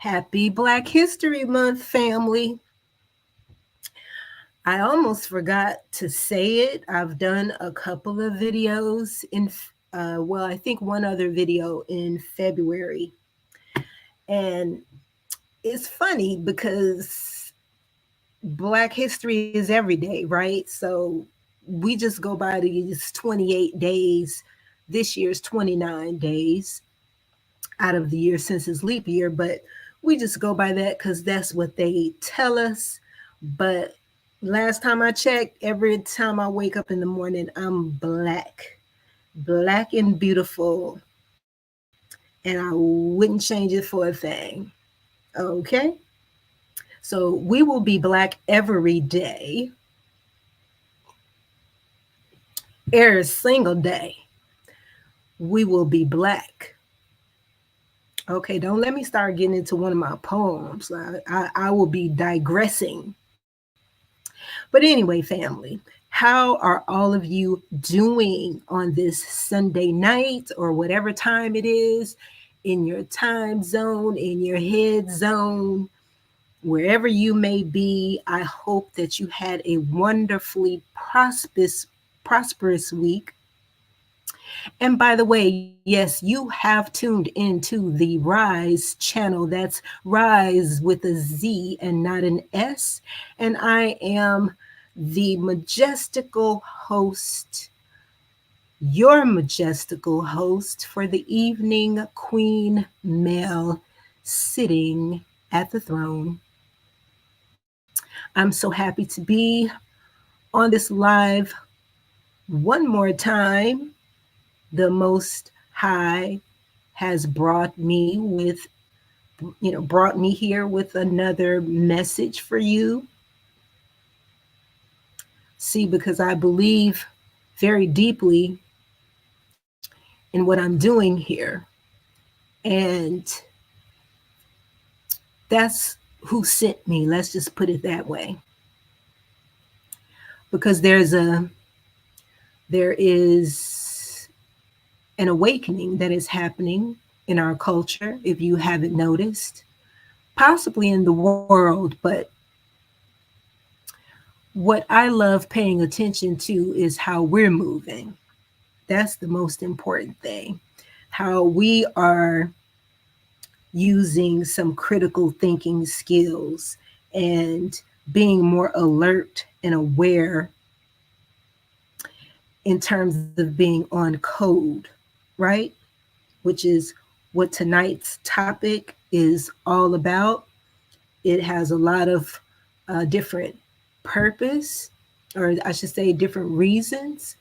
Happy Black History Month, family. I almost forgot to say it. I've done a couple of videos I think one other video in February. And it's funny because Black history is every day, right? So we just go by these 28 days. This year's 29 days out of the year since it's leap year, but we just go by that because that's what they tell us. But last time I checked, every time I wake up in the morning, I'm black and beautiful, and I wouldn't change it for a thing. Okay? So we will be black every day, every single day. We will be black. Okay, don't let me start getting into one of my poems. I will be digressing. But anyway, family, how are all of you doing on this Sunday night or whatever time it is in your time zone, in your head zone, wherever you may be? I hope that you had a wonderfully prosperous week. And by the way, yes, you have tuned into the Rise channel. That's Rise with a Z and not an S. And I am the majestical host, your majestical host for the evening, Queen Mel, sitting at the throne. I'm so happy to be on this live one more time. The Most High has brought me here with another message for you. See, because I believe very deeply in what I'm doing here. And that's who sent me. Let's just put it that way. Because there is an awakening that is happening in our culture, if you haven't noticed, possibly in the world, but what I love paying attention to is how we're moving. That's the most important thing. How we are using some critical thinking skills and being more alert and aware in terms of being on code, right? Which is what tonight's topic is all about. It has a lot of different purpose, or I should say, different reasons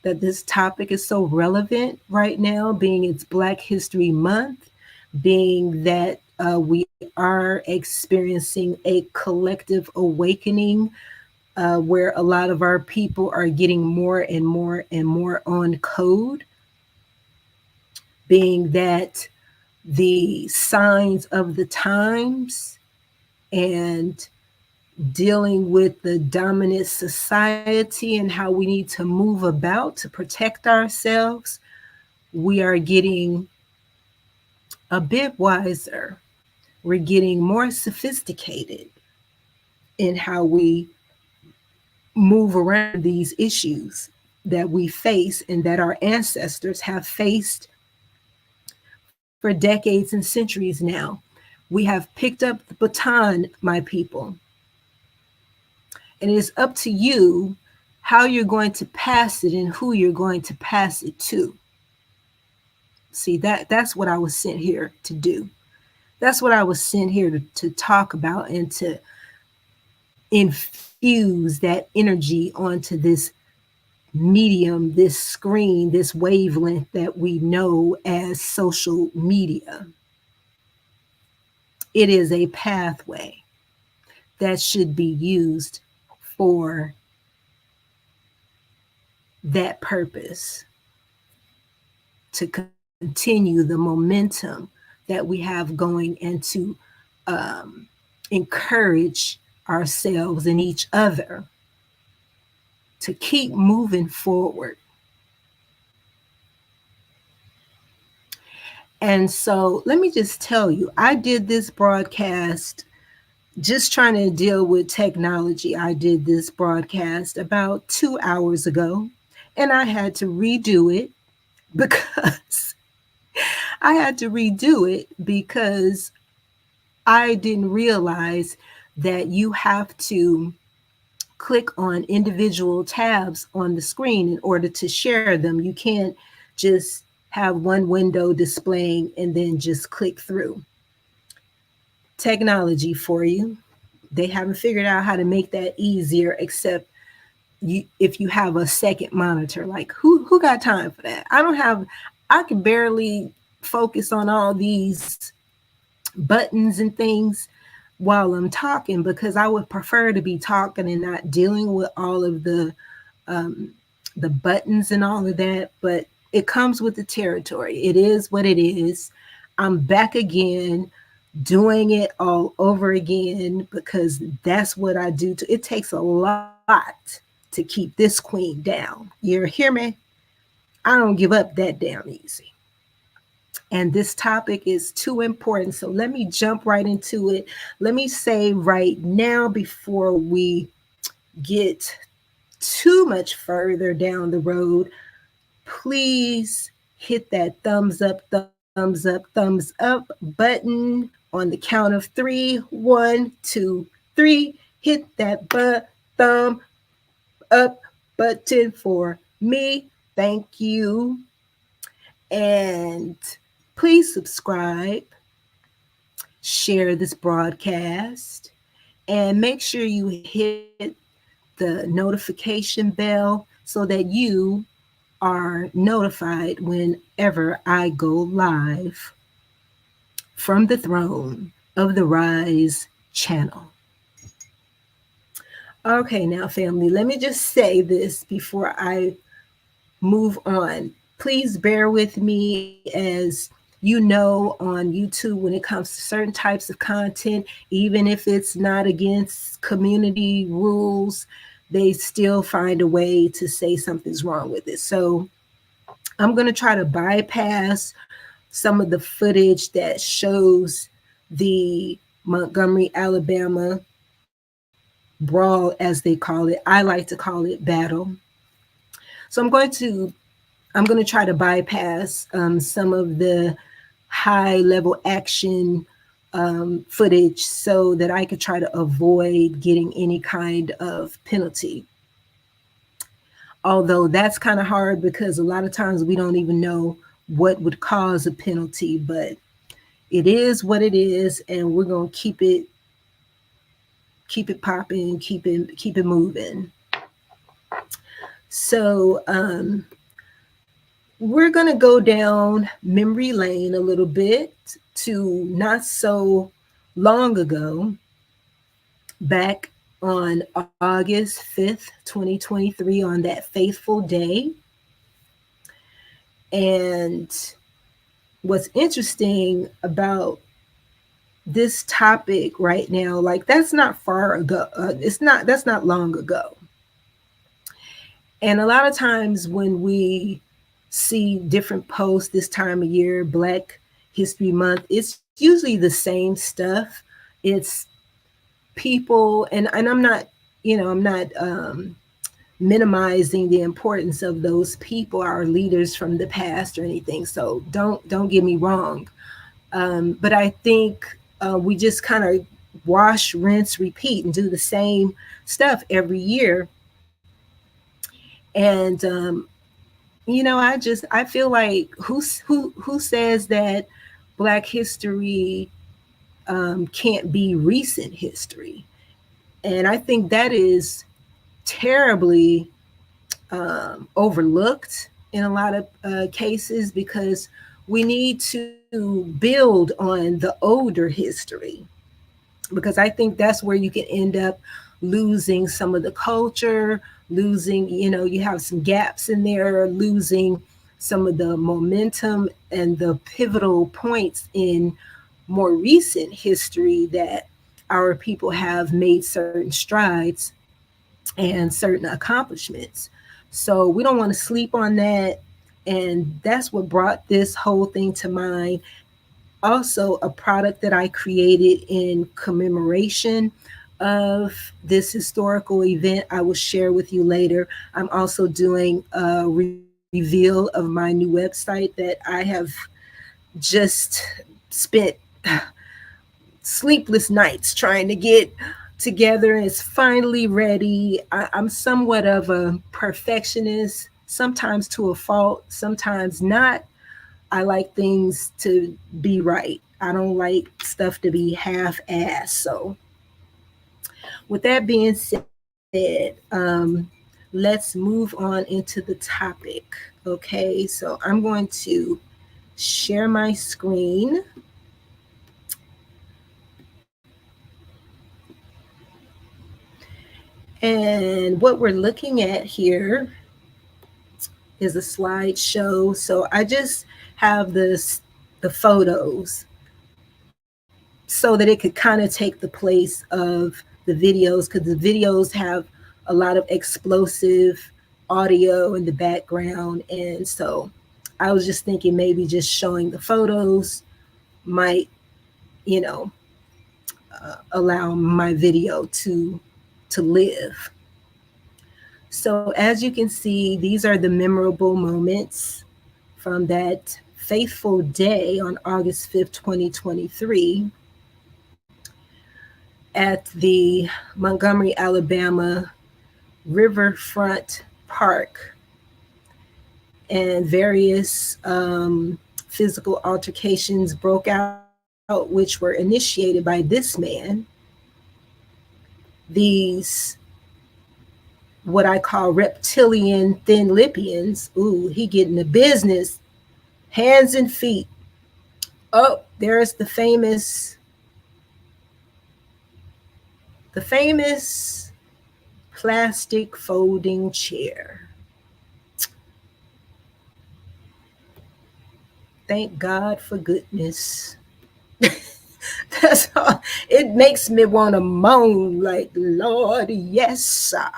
that this topic is so relevant right now, being it's Black History Month, being that we are experiencing a collective awakening where a lot of our people are getting more and more and more on code, being that the signs of the times and dealing with the dominant society and how we need to move about to protect ourselves, we are getting a bit wiser. We're getting more sophisticated in how we move around these issues that we face and that our ancestors have faced for decades and centuries now. We have picked up the baton, my people. And it is up to you how you're going to pass it and who you're going to pass it to. See, that's what I was sent here to do. That's what I was sent here to talk about and to infuse that energy onto this medium, this screen, this wavelength that we know as social media. It is a pathway that should be used for that purpose, to continue the momentum that we have going and to encourage ourselves and each other to keep moving forward. And so let me just tell you, I did this broadcast just trying to deal with technology. I did this broadcast about 2 hours ago, and I had to redo it because I had to redo it because I didn't realize that you have to click on individual tabs on the screen in order to share them. You can't just have one window displaying and then just click through. Technology for you. They haven't figured out how to make that easier, except if you have a second monitor. Like who got time for that? I can barely focus on all these buttons and things while I'm talking, because I would prefer to be talking and not dealing with all of um, the buttons and all of that. But it comes with the territory. It is what it is. I'm back again, doing it all over again, because that's what I do. It takes a lot to keep this queen down. You hear me? I don't give up that damn easy. And this topic is too important. So let me jump right into it. Let me say right now, before we get too much further down the road, please hit that thumbs up, thumbs up button on the count of three. 1, 2, 3. Hit that thumb up button for me. Thank you. And please subscribe, share this broadcast, and make sure you hit the notification bell so that you are notified whenever I go live from the throne of the Rise channel. Okay, now, family, let me just say this before I move on. Please bear with me. As you know, on YouTube, when it comes to certain types of content, even if it's not against community rules, they still find a way to say something's wrong with it. So I'm going to try to bypass some of the footage that shows the Montgomery, Alabama brawl, as they call it. I like to call it battle. So I'm going to try to bypass some of the high level action footage so that I could try to avoid getting any kind of penalty. Although that's kind of hard, because a lot of times we don't even know what would cause a penalty, but it is what it is, and we're going to keep it popping, keep it moving. So we're going to go down memory lane a little bit to not so long ago, back on August 5th, 2023, on that faithful day. And what's interesting about this topic right now, like, that's not far ago. That's not long ago. And a lot of times when we see different posts this time of year, Black History Month, it's usually the same stuff. It's people, and I'm not, I'm not minimizing the importance of those people, our leaders from the past or anything. So don't get me wrong. But I think we just kind of wash, rinse, repeat, and do the same stuff every year. And I feel like who says that Black history can't be recent history? And I think that is terribly overlooked in a lot of cases, because we need to build on the older history, because I think that's where you can end up losing some of the culture, losing, you have some gaps in there, losing some of the momentum and the pivotal points in more recent history that our people have made certain strides and certain accomplishments. So we don't want to sleep on that. And that's what brought this whole thing to mind. Also, a product that I created in commemoration of this historical event, I will share with you later. I'm also doing a reveal of my new website that I have just spent sleepless nights trying to get together, and it's finally ready. I'm somewhat of a perfectionist, sometimes to a fault, sometimes not. I like things to be right. I don't like stuff to be half assed. So, with that being said, let's move on into the topic. Okay, so I'm going to share my screen. And what we're looking at here is a slideshow. So I just have the photos so that it could kind of take the place of the videos, because the videos have a lot of explosive audio in the background. And so I was just thinking maybe just showing the photos might, you know, allow my video to live. So as you can see, these are the memorable moments from that faithful day on August 5th, 2023, at the Montgomery, Alabama Riverfront Park, and various physical altercations broke out, which were initiated by this man. These, what I call reptilian thin lipians, ooh, he getting the business, hands and feet. Oh, there's the famous plastic folding chair. Thank God for goodness. That's all. It makes me want to moan like, Lord, yes, sir.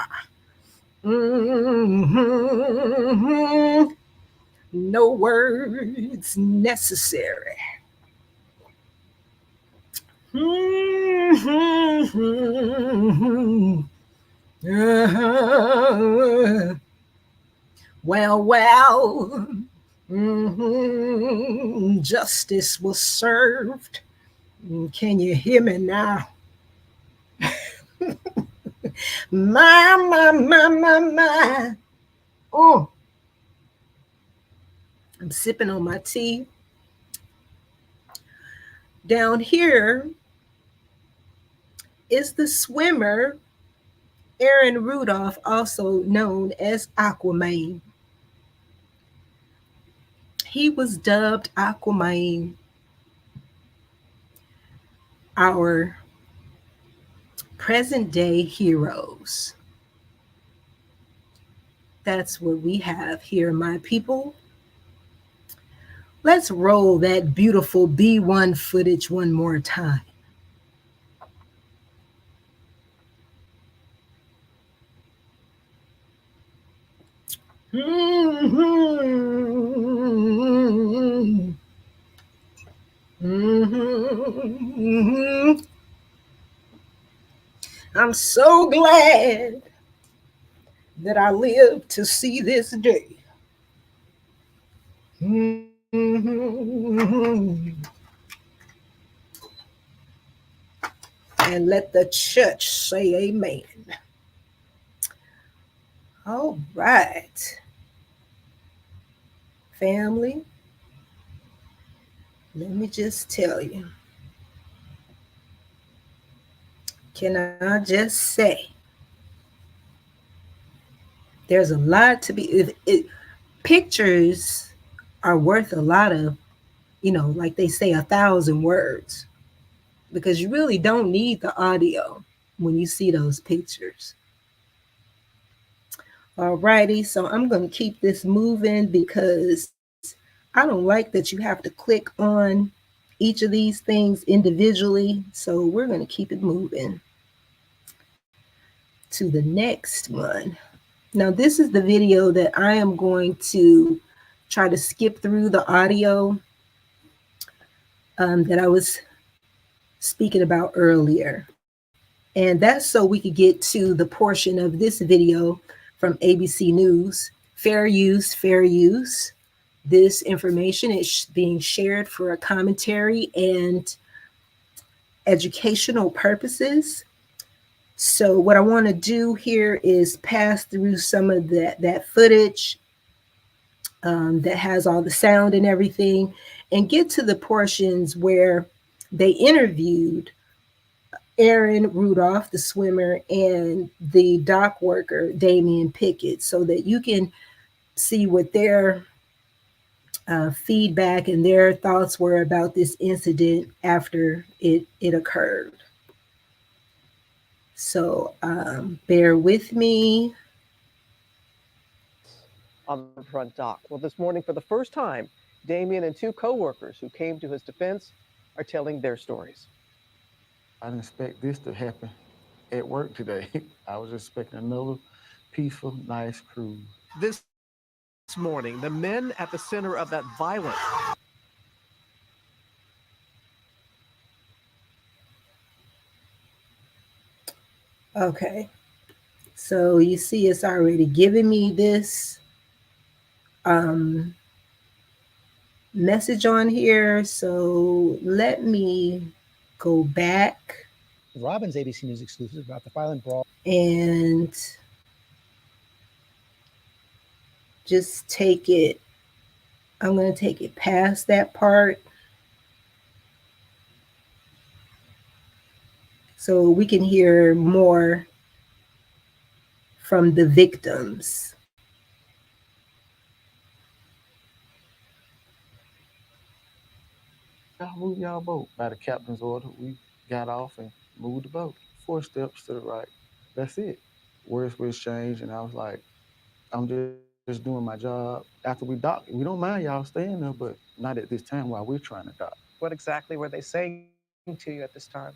Mm-hmm. No words necessary. Mm-hmm. Uh-huh. Well, well. Mm-hmm. Justice was served. Can you hear me now? My. Oh, I'm sipping on my tea. Down here is the swimmer Aaron Rudolph, also known as Aquaman. He was dubbed Aquaman, our present day heroes. That's what we have here, my people. Let's roll that beautiful B1 footage one more time. Mm-hmm. Mm-hmm. I'm so glad that I lived to see this day. Mm-hmm. And let the church say amen. All right, family, let me just tell you. Can I just say, there's a lot to be. Pictures are worth a lot of, like they say, 1,000 words, because you really don't need the audio when you see those pictures. All righty, so I'm going to keep this moving because I don't like that you have to click on each of these things individually. So we're going to keep it moving to the next one. Now, this is the video that I am going to try to skip through the audio that I was speaking about earlier. And that's so we could get to the portion of this video from ABC News. Fair use, fair use. This information is being shared for a commentary and educational purposes. So what I want to do here is pass through some of that footage that has all the sound and everything, and get to the portions where they interviewed Aaron Rudolph, the swimmer, and the dock worker, Damian Pickett, so that you can see what their feedback and their thoughts were about this incident after it occurred. So bear with me. On the Riverfront dock. Well, this morning, for the first time, Damien and two co-workers who came to his defense are telling their stories. I didn't expect this to happen at work today. I was expecting another peaceful, nice cruise. This morning, the men at the center of that violence. Okay. So you see it's already giving me this message on here. So let me go back. Robin's ABC News exclusive about the violent brawl. And just take it. I'm going to take it past that part, so we can hear more from the victims. Y'all move y'all boat. By the captain's order, we got off and moved the boat. 4 steps to the right. That's it. Words were exchanged, and I was like, I'm just doing my job. After we dock, we don't mind y'all staying there, but not at this time while we're trying to dock. What exactly were they saying to you at this time?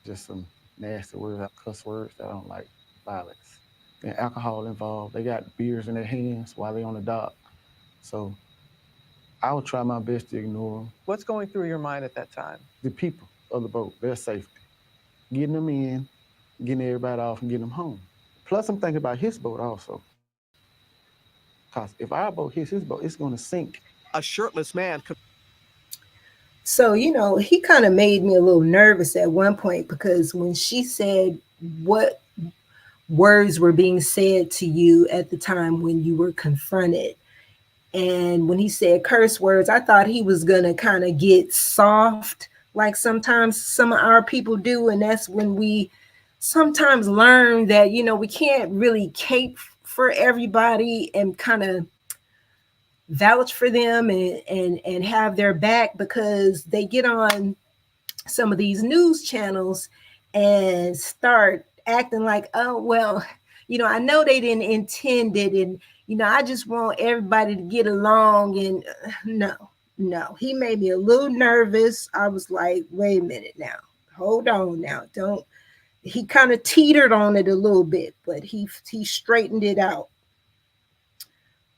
Just some nasty words, cuss words that I don't like, violence. And alcohol involved. They got beers in their hands while they're on the dock. So I would try my best to ignore them. What's going through your mind at that time? The people of the boat, their safety. Getting them in, getting everybody off, and getting them home. Plus, I'm thinking about his boat also. Because if our boat hits his boat, it's going to sink. A shirtless man. So, he kind of made me a little nervous at one point, because when she said what words were being said to you at the time when you were confronted, and when he said curse words, I thought he was going to kind of get soft, like sometimes some of our people do. And that's when we sometimes learn that, we can't really cape for everybody and kind of vouch for them and have their back, because they get on some of these news channels and start acting like, oh, well, I know they didn't intend it, and I just want everybody to get along. And no, he made me a little nervous. I was like, wait a minute now, hold on now, don't. He kind of teetered on it a little bit, but he straightened it out.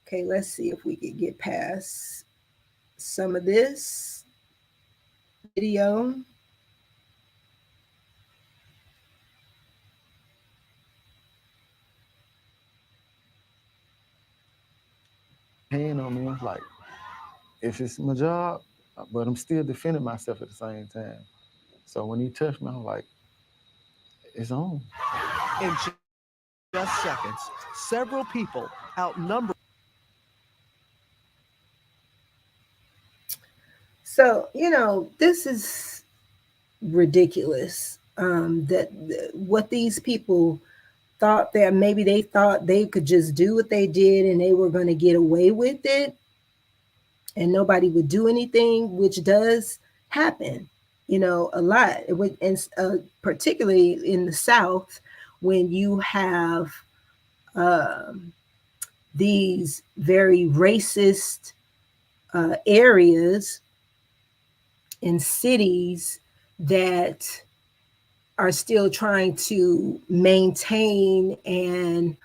Okay, let's see if we could get past some of this video. Hand on me, I was like, if it's my job, but I'm still defending myself at the same time. So when he touched me, I was like, it's on. In just seconds, several people outnumbered. So, this is ridiculous. That what these people thought, that maybe they thought they could just do what they did and they were going to get away with it and nobody would do anything, which does happen, a lot. It would, and particularly in the South, when you have these very racist areas in cities that are still trying to maintain and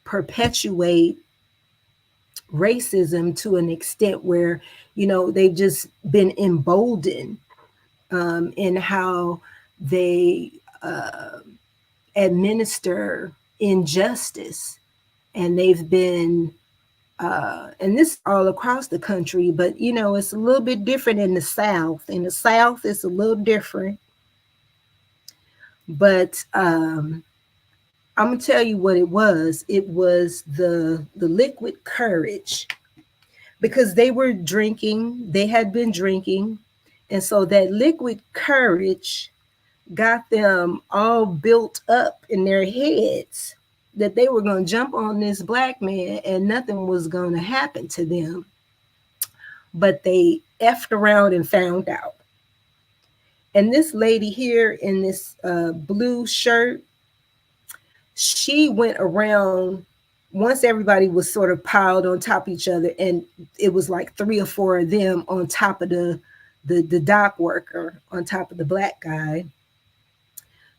perpetuate racism to an extent where, they've just been emboldened in how they administer injustice. And they've been, and this is all across the country, but it's a little bit different in the South. In the South, it's a little different. But I'm gonna tell you what it was. It was the liquid courage, because they were drinking. They had been drinking, and so that liquid courage got them all built up in their heads that they were going to jump on this black man and nothing was going to happen to them. But they effed around and found out. And this lady here in this blue shirt, she went around once everybody was sort of piled on top of each other, and it was like 3 or 4 of them on top of the dock worker, on top of the black guy.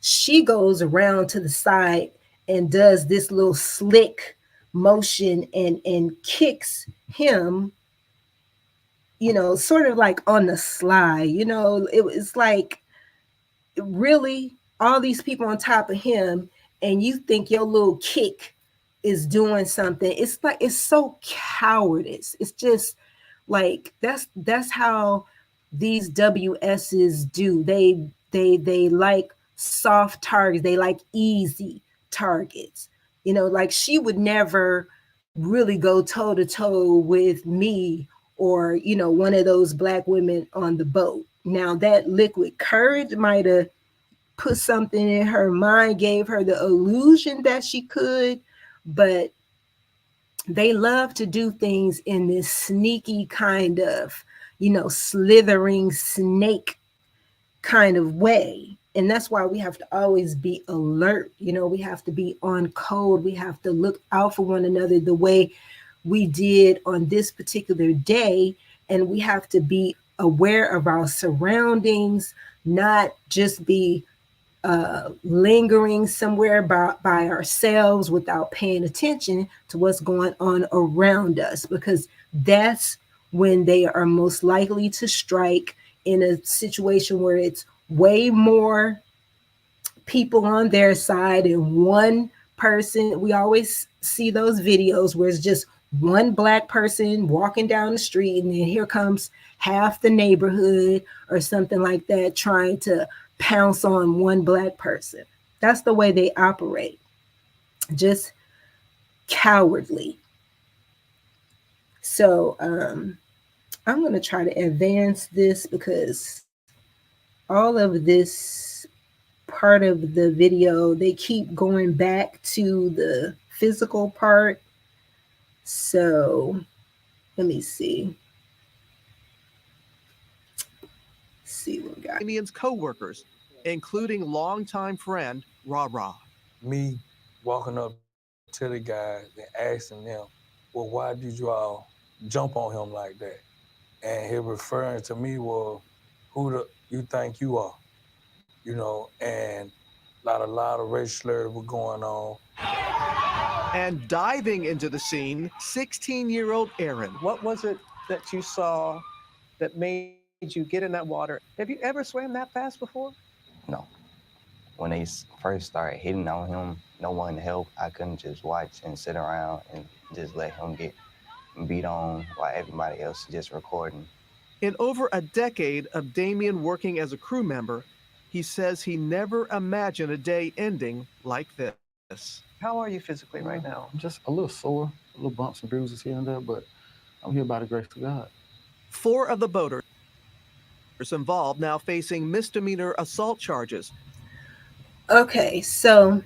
She goes around to the side and does this little slick motion and kicks him, sort of like on the sly. It was like, really, all these people on top of him, and you think your little kick is doing something. It's like, it's so cowardice. It's just like, that's how these WSs do. They like soft targets. They like easy targets. Like, she would never really go toe to toe with me or, one of those black women on the boat. Now, that liquid courage might have put something in her mind, gave her the illusion that she could, but they love to do things in this sneaky kind of, slithering snake kind of way. And that's why we have to always be alert. We have to be on code. We have to look out for one another the way we did on this particular day. And we have to be aware of our surroundings, not just be lingering somewhere by ourselves without paying attention to what's going on around us, because that's when they are most likely to strike in a situation where it's way more people on their side and one person. We always see those videos where it's just one black person walking down the street, and then here comes half the neighborhood or something like that trying to pounce on one black person. That's the way they operate. Just cowardly. So I'm going to try to advance this, because all of this part of the video, they keep going back to the physical part. So let me see. See what we got. Damien's co-workers, including longtime friend Ra. Me walking up to the guys and asking them, well, why did you all jump on him like that? And he referring to me, well, who do you think you are? And a lot of racial slurs were going on. And diving into the scene, 16-year-old Aaron. What was it that you saw that made you get in that water? Have you ever swam that fast before? No. When they first started hitting on him, no one helped. I couldn't just watch and sit around and just let him get beat on while everybody else just recording. In over a decade of Damien working as a crew member, he says he never imagined a day ending like this. How are you physically right now? I'm just a little sore, a little bumps and bruises here and there, but I'm here by the grace of God. 4 of the boaters involved now facing misdemeanor assault charges. Okay, so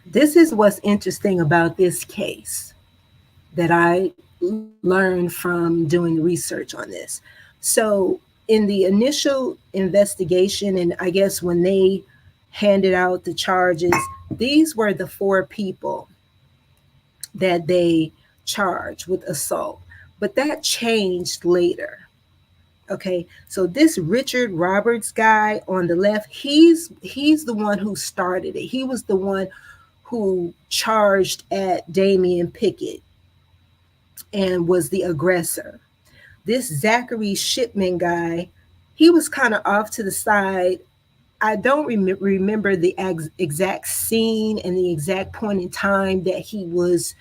this is what's interesting about this case that I learned from doing research on this. So in the initial investigation, and I guess when they handed out the charges, these were the 4 people that they charged with assault, but that changed later. Okay, so this Richard Roberts guy on the left, he's the one who started it. He was the one who charged at Damien Pickett. and was the aggressor. This Zachary Shipman guy, he was kind of off to the side. I don't remember the exact scene and the exact point in time that he was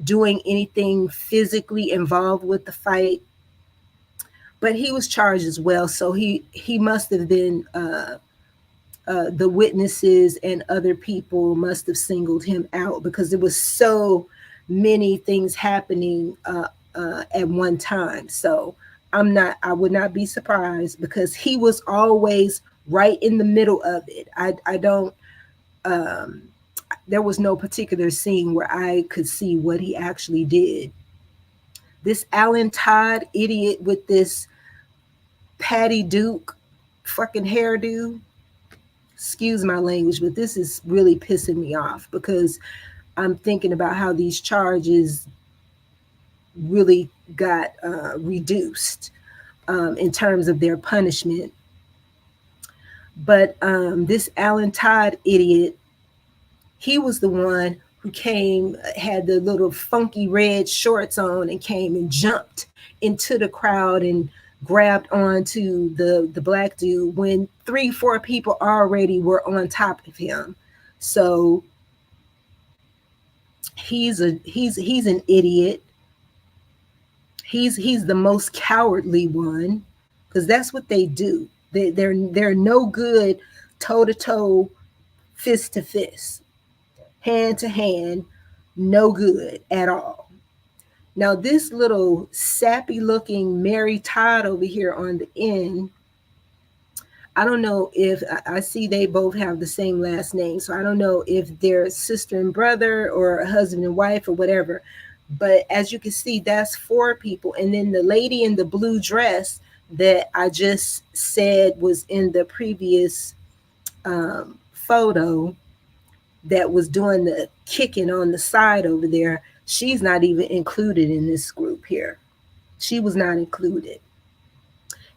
doing anything physically involved with the fight, but he was charged as well. So he must have been the witnesses and other people must have singled him out because there was so many things happening at one time. So I would not be surprised because he was always right in the middle of it. I don't, there was no particular scene where I could see what he actually did. This Alan Todd idiot with this Patty Duke fucking hairdo, excuse my language, but this is really pissing me off because I'm thinking about how these charges really got reduced in terms of their punishment. But this Alan Todd idiot, he was the one who came, had the little funky red shorts on and came and jumped into the crowd and grabbed onto the black dude when 3-4 people already were on top of him. So he's an idiot. He's the most cowardly one because that's what they do. They're no good toe to toe, fist to fist, hand to hand, no good at all. Now, this little sappy looking Mary Todd over here on the end, I don't know if I see they both have the same last name. So I don't know if they're sister and brother or husband and wife or whatever. But as you can see, that's 4 people. And then the lady in the blue dress that I just said was in the previous photo that was doing the kicking on the side over there, she's not even included in this group here. She was not included.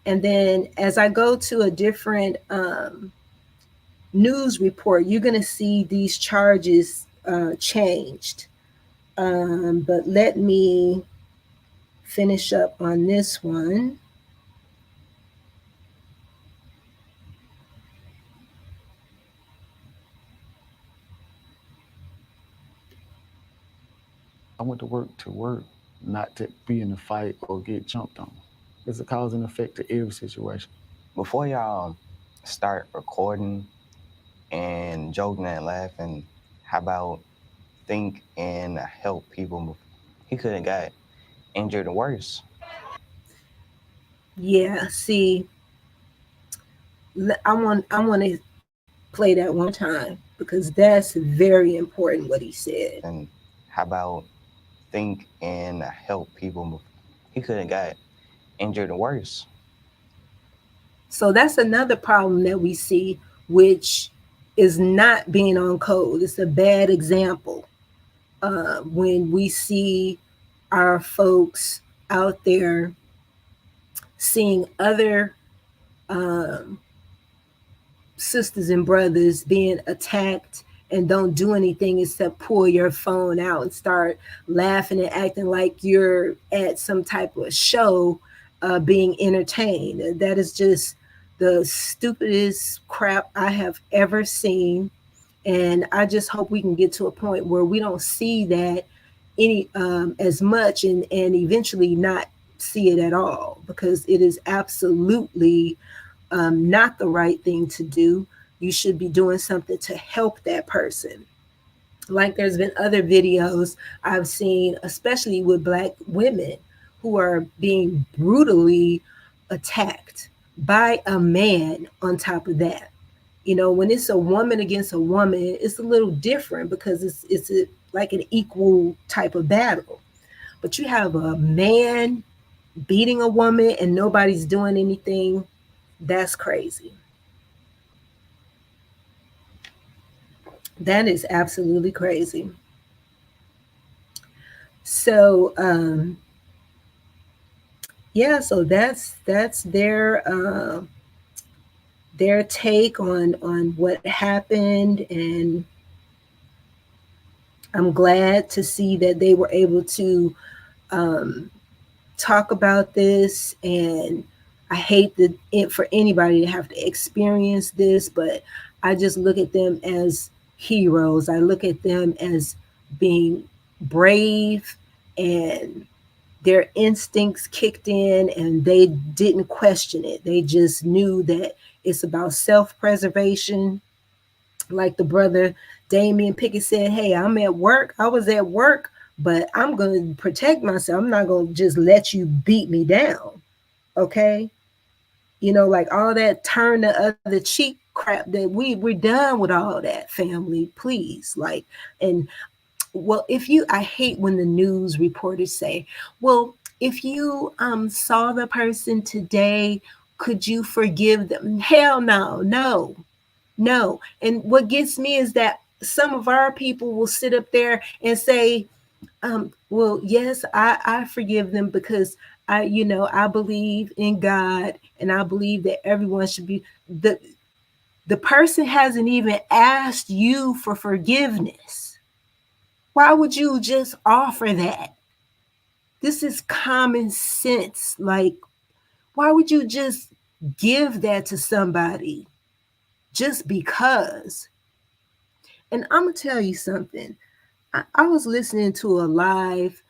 And then as I go to a different news report, you're going to see these charges changed. But let me finish up on this one. I went to work, not to be in a fight or get jumped on. It's a cause and effect to every situation. Before y'all start recording and joking and laughing, how about think and help people? He could have got injured worse. Yeah, see, I want to play that one time because that's very important what he said. And how about think and help people? He could have got injured worse. So that's another problem that we see, which is not being on code. It's a bad example when we see our folks out there seeing other sisters and brothers being attacked and don't do anything except pull your phone out and start laughing and acting like you're at some type of show being entertained. That is just the stupidest crap I have ever seen. And I just hope we can get to a point where we don't see that any as much and eventually not see it at all, because it is absolutely not the right thing to do. You should be doing something to help that person. Like there's been other videos I've seen, especially with Black women who are being brutally attacked by a man on top of that. You know, when it's a woman against a woman, it's a little different because it's like an equal type of battle. But you have a man beating a woman and nobody's doing anything. That's crazy. That is absolutely crazy. So yeah, so that's their take on what happened, and I'm glad to see that they were able to um, talk about this, and I hate for anybody to have to experience this, but I just look at them as heroes. I look at them as being brave, and their instincts kicked in and they didn't question it. They just knew that it's about self preservation. Like the brother Damian Pickett said, hey, I'm at work. I was at work, but I'm going to protect myself. I'm not going to just let you beat me down. Okay. Like all that turn the other cheek crap that we're done with all that, family, please. Like, and well, I hate when the news reporters say, well, if you saw the person today, could you forgive them? Hell no, no, no. And what gets me is that some of our people will sit up there and say, well, yes, I forgive them because I believe in God, and I believe that everyone should be the person hasn't even asked you for forgiveness. Why would you just offer that? This is common sense. Like, why would you just give that to somebody just because? And I'm gonna tell you something. I was listening to a live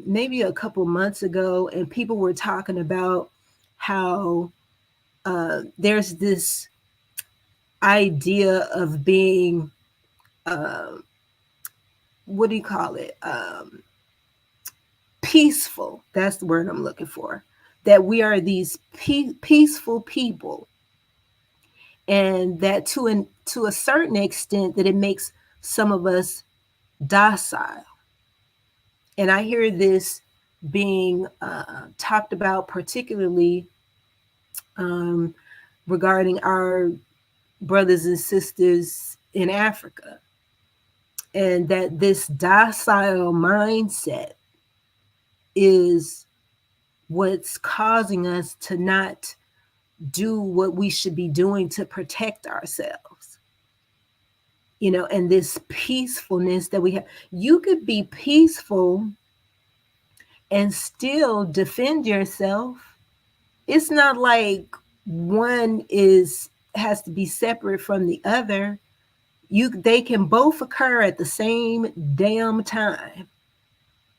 maybe a couple months ago, and people were talking about how there's this idea of being uh, what do you call it? Peaceful. That's the word I'm looking for. That we are these peaceful people, and that to a certain extent that it makes some of us docile. And I hear this being talked about particularly um, regarding our brothers and sisters in Africa, and that this docile mindset is what's causing us to not do what we should be doing to protect ourselves. And this peacefulness that we have. You could be peaceful and still defend yourself. It's not like one is has to be separate from the other. They can both occur at the same damn time.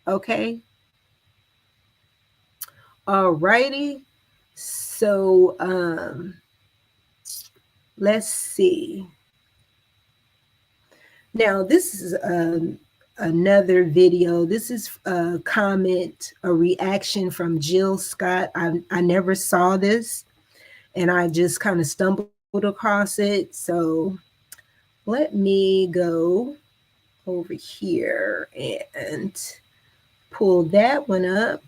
Okay? Alrighty. So let's see. Now, this is another video. This is a comment, a reaction from Jill Scott. I never saw this, and I just kind of stumbled across it. So let me go over here and pull that one up.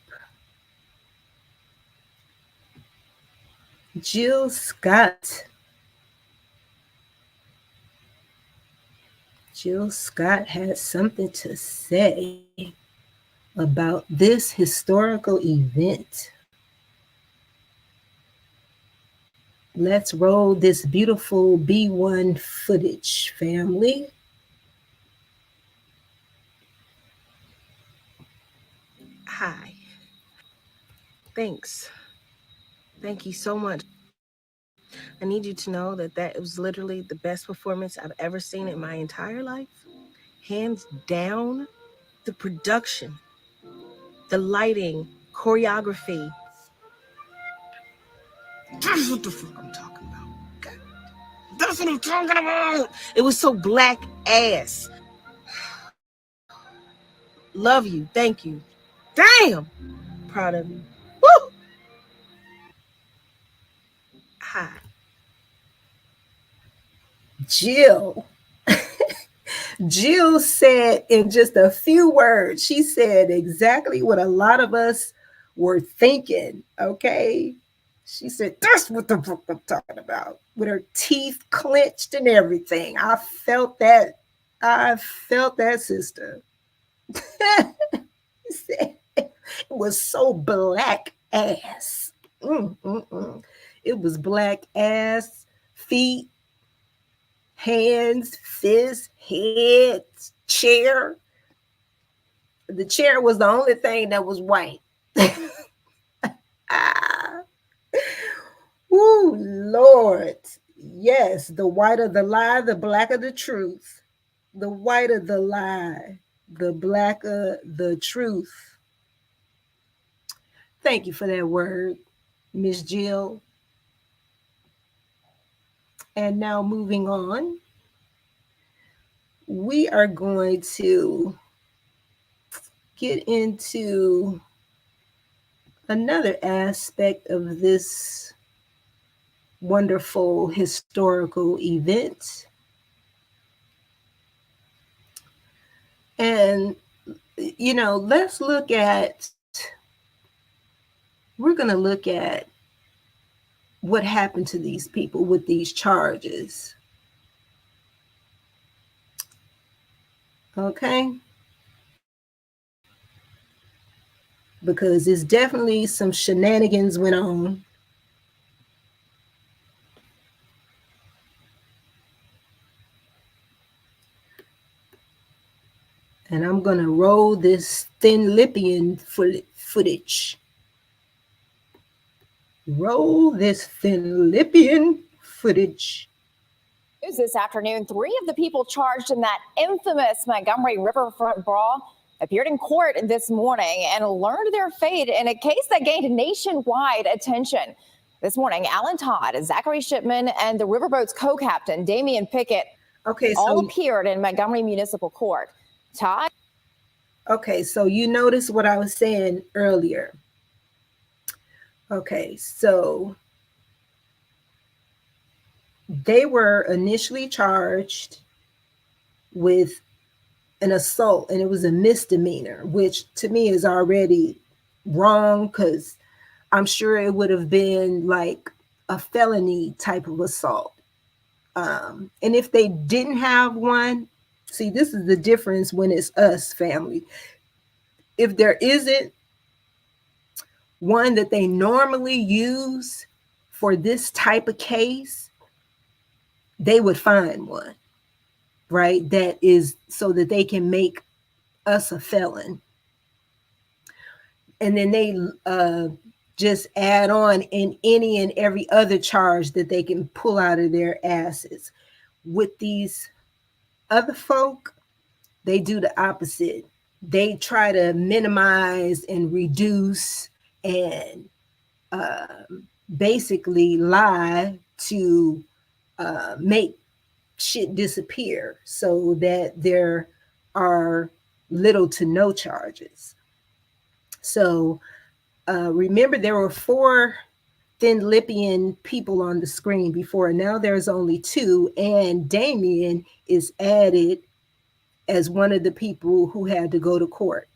Jill Scott. Jill Scott has something to say about this historical event. Let's roll this beautiful B1 footage, family. Hi. Thanks. Thank you so much. I need you to know that was literally the best performance I've ever seen in my entire life. Hands down, the production, the lighting, choreography. That's what the fuck I'm talking about. God. That's what I'm talking about. It was so black ass. Love you. Thank you. Damn. Proud of you. Woo! Hi. Jill. Jill said in just a few words, she said exactly what a lot of us were thinking. Okay. She said, that's what the fuck I'm talking about. With her teeth clenched and everything. I felt that. Sister. It was so black ass. It was black ass, feet, hands, fists, head, chair. The chair was the only thing that was white. Ah. Ooh, Lord. Yes, the whiter the lie, the blacker the truth. The whiter the lie, the blacker the truth. Thank you for that word, Miss Jill. And now moving on, we are going to get into another aspect of this wonderful historical event. And, let's look at, we're going to look at what happened to these people with these charges. Okay? Because there's definitely some shenanigans went on. And I'm going to roll this thin Libyan footage. Roll this thin Libyan footage. News this afternoon, 3 of the people charged in that infamous Montgomery Riverfront brawl appeared in court this morning and learned their fate in a case that gained nationwide attention. This morning, Alan Todd, Zachary Shipman, and the riverboat's co-captain, Damian Pickett, all appeared in Montgomery Municipal Court. Todd? Okay, so you notice what I was saying earlier. Okay, so they were initially charged with an assault, and it was a misdemeanor, which to me is already wrong, because I'm sure it would have been like a felony type of assault. And if they didn't have one, see, this is the difference when it's us, family. If there isn't one that they normally use for this type of case, they would find one, right? That is so that they can make us a felon. And then they just add on in any and every other charge that they can pull out of their asses. With these other folk, they do the opposite. They try to minimize and reduce and basically lie to make shit disappear so that there are little to no charges. So remember, there were 4 thin Libyan people on the screen before. Now there's only 2, and Damien is added as one of the people who had to go to court.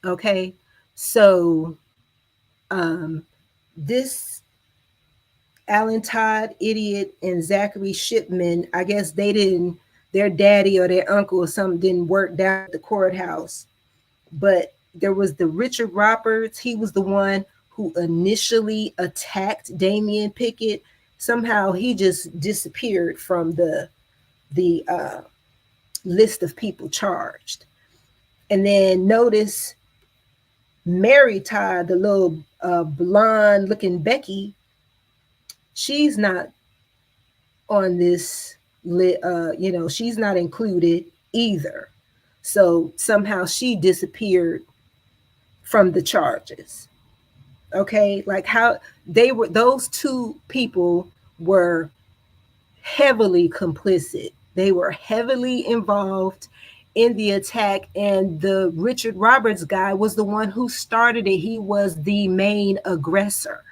Okay, so this Alan Todd, idiot, and Zachary Shipman, I guess their daddy or their uncle or something didn't work down at the courthouse. But there was the Richard Roberts. He was the one who initially attacked Damian Pickett. Somehow he just disappeared from the list of people charged. And then notice Mary Todd, the little blonde looking Becky, she's not on this, she's not included either. So somehow she disappeared from the charges. Okay, like how those 2 people were heavily complicit. They were heavily involved in the attack, and the Richard Roberts guy was the one who started it. He was the main aggressor.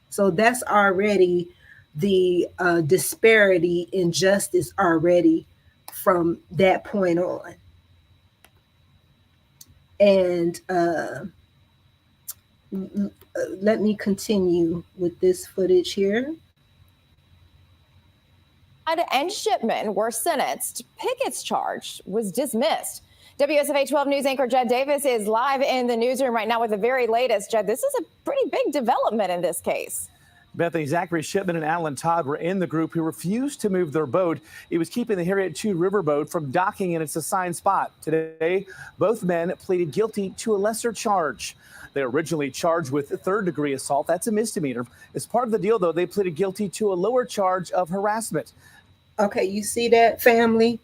So that's already the disparity in justice already from that point on. And let me continue with this footage here. And Shipman were sentenced. Pickett's charge was dismissed. WSFA 12 News anchor Jed Davis is live in the newsroom right now with the very latest. Jed, this is a pretty big development in this case. Bethany, Zachary Shipman and Alan Todd were in the group who refused to move their boat. It was keeping the Harriet II riverboat from docking in its assigned spot. Today, both men pleaded guilty to a lesser charge. They were originally charged with third-degree assault. That's a misdemeanor. As part of the deal, though, they pleaded guilty to a lower charge of harassment. Okay, you see that, family?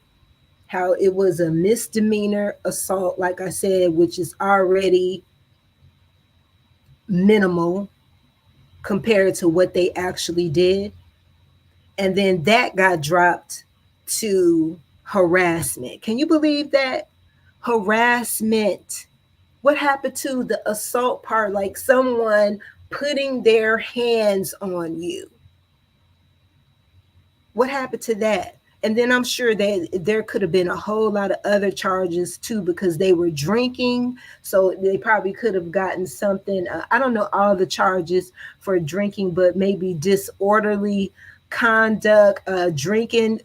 How it was a misdemeanor assault, like I said, which is already minimal compared to what they actually did. And then that got dropped to harassment. Can you believe that? Harassment. What happened to the assault part? Like someone putting their hands on you. What happened to that? And then I'm sure that there could have been a whole lot of other charges too, because they were drinking. So they probably could have gotten something. I don't know all the charges for drinking, but maybe disorderly conduct, drinking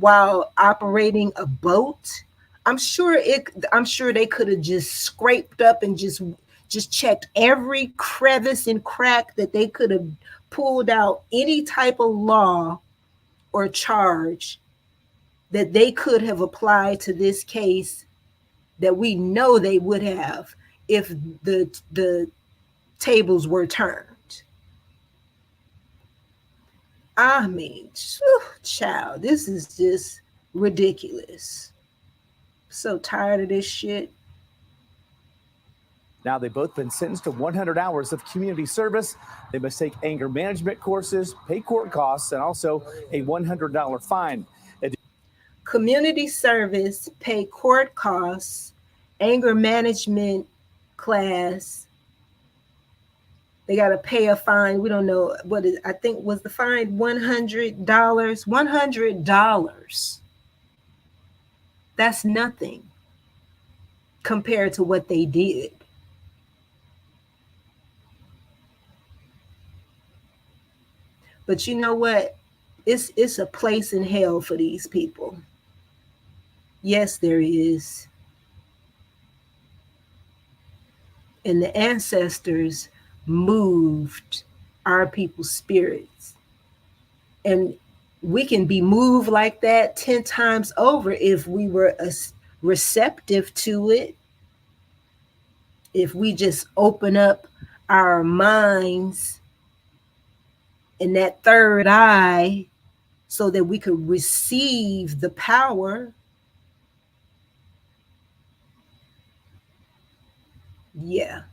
while operating a boat. I'm sure they could have just scraped up and just checked every crevice and crack that they could have pulled out any type of law or charge that they could have applied to this case that we know they would have if the tables were turned. I mean, child, this is just ridiculous. So tired of this shit. Now they've both been sentenced to 100 hours of community service. They must take anger management courses, pay court costs, and also a $100 fine. Community service, pay court costs, anger management class. They got to pay a fine. We don't know what is. I think was the fine $100. $100. That's nothing compared to what they did. But you know what? It's a place in hell for these people. Yes, there is. And the ancestors moved our people's spirits. And we can be moved like that 10 times over if we were receptive to it. If we just open up our minds and that third eye so that we could receive the power. Yeah.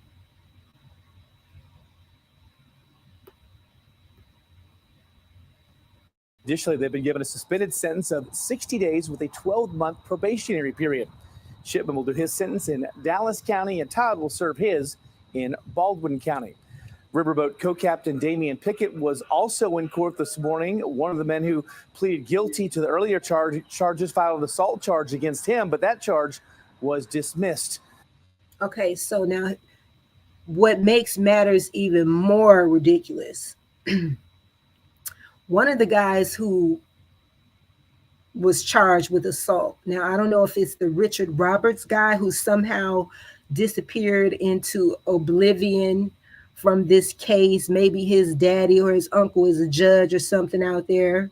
Additionally, they've been given a suspended sentence of 60 days with a 12-month probationary period. Shipman will do his sentence in Dallas County, and Todd will serve his in Baldwin County. Riverboat co-captain Damian Pickett was also in court this morning. One of the men who pleaded guilty to the earlier charges filed an assault charge against him, but that charge was dismissed. Okay, so now what makes matters even more ridiculous, one of the guys who was charged with assault. Now, I don't know if it's the Richard Roberts guy who somehow disappeared into oblivion from this case. Maybe his daddy or his uncle is a judge or something out there.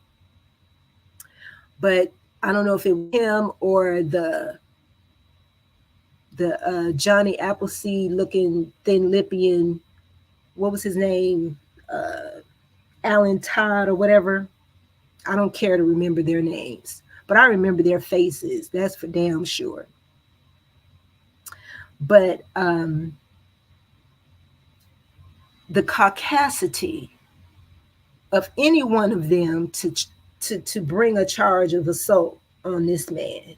But I don't know if it was him or the Johnny Appleseed looking thin Lippian, what was his name? Alan Todd or whatever. I don't care to remember their names, but I remember their faces. That's for damn sure. But the caucasity of any one of them to bring a charge of assault on this man.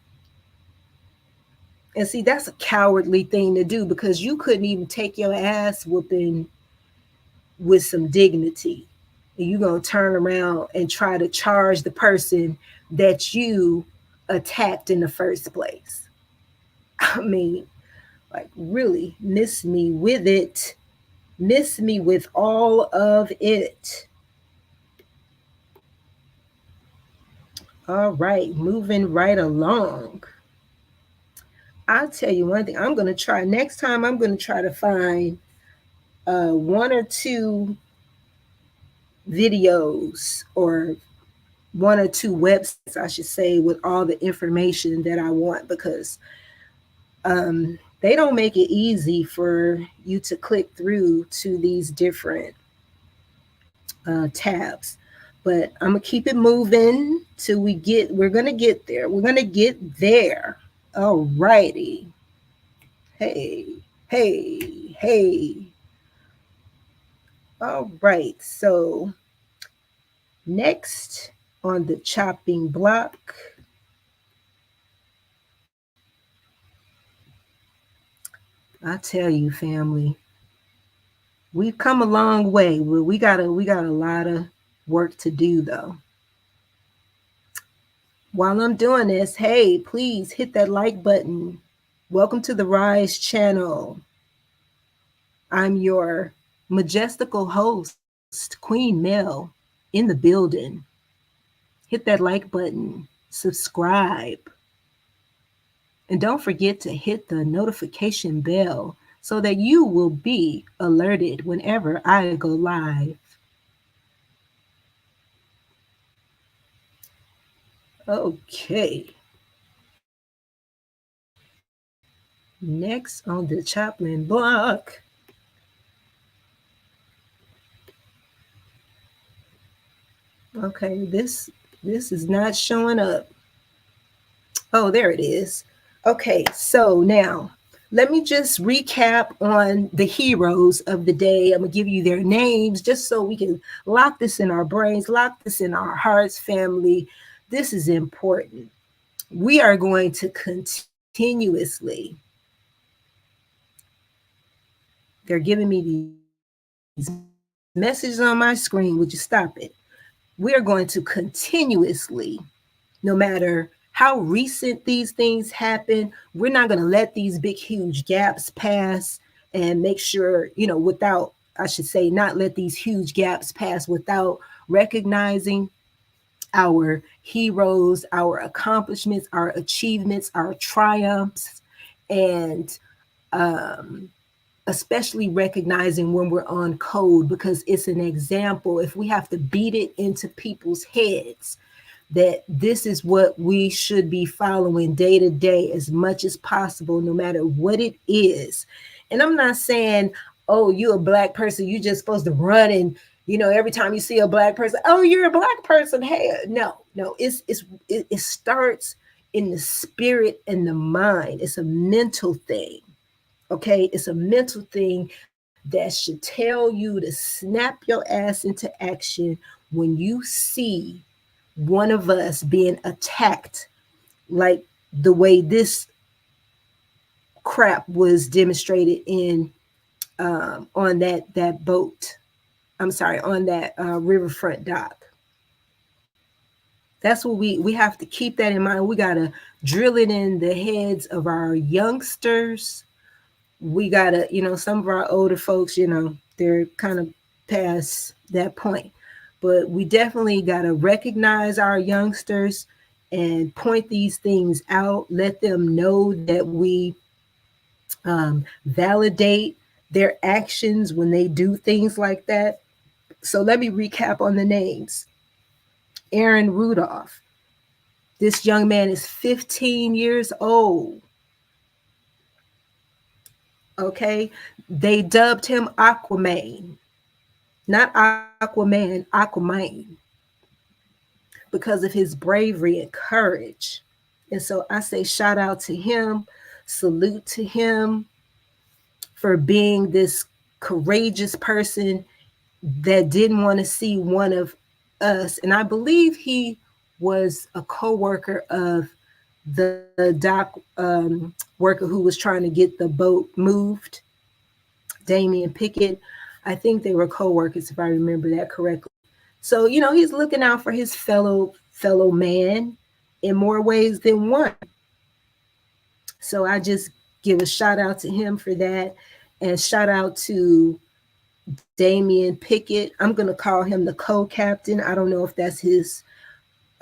And see, that's a cowardly thing to do, because you couldn't even take your ass whooping with some dignity. And you're going to turn around and try to charge the person that you attacked in the first place. I mean, like, really, miss me with it. Miss me with all of it. All right, moving right along. I'll tell you one thing. I'm going to try next time. I'm going to try to find one or two videos or one or two websites, I should say, with all the information that I want, because they don't make it easy for you to click through to these different tabs. But I'm gonna keep it moving till we're gonna get there. We're gonna get there. All righty. Hey, hey, hey. All right. So next on the chopping block, I tell you, family, we've come a long way. We got a lot of work to do though. While I'm doing this, hey, please hit that like button. Welcome to the Rise channel. I'm your majestical host, Queen Mel, in the building. Hit that like button, subscribe, and don't forget to hit the notification bell so that you will be alerted whenever I go live. Okay. Next on the Chaplain block. Okay, this is not showing up. Oh, there it is. Okay, so now let me just recap on the heroes of the day. I'm gonna give you their names just so we can lock this in our brains, lock this in our hearts, family. This is important. We are going to continuously, they're giving me these messages on my screen. Would you stop it? We are going to continuously, no matter how recent these things happen, we're not going to let these big, huge gaps pass and make sure, without, I should say, not let these huge gaps pass without recognizing our heroes, our accomplishments, our achievements, our triumphs, and especially recognizing when we're on code, because it's an example. If we have to beat it into people's heads that this is what we should be following day to day as much as possible, no matter what it is. And I'm not saying, oh, you're a Black person, you're just supposed to run and, every time you see a Black person, oh, you're a Black person. Hey, no, it starts in the spirit and the mind. It's a mental thing. Okay, it's a mental thing that should tell you to snap your ass into action when you see one of us being attacked, like the way this crap was demonstrated in on that boat. I'm sorry, on that riverfront dock. That's what we have to keep that in mind. We gotta drill it in the heads of our youngsters. We gotta, some of our older folks, they're kind of past that point. But we definitely gotta recognize our youngsters and point these things out. Let them know that we validate their actions when they do things like that. So let me recap on the names. Aaron Rudolph. This young man is 15 years old. Okay. They dubbed him Aquaman. Not Aquaman, Aquaman. Because of his bravery and courage. And so I say shout out to him, salute to him for being this courageous person that didn't want to see one of us. And I believe he was a co-worker of the dock worker who was trying to get the boat moved, Damian Pickett. I think they were co-workers, if I remember that correctly. So, he's looking out for his fellow man in more ways than one. So I just give a shout out to him for that. And shout out to Damian Pickett. I'm going to call him the co-captain. I don't know if that's his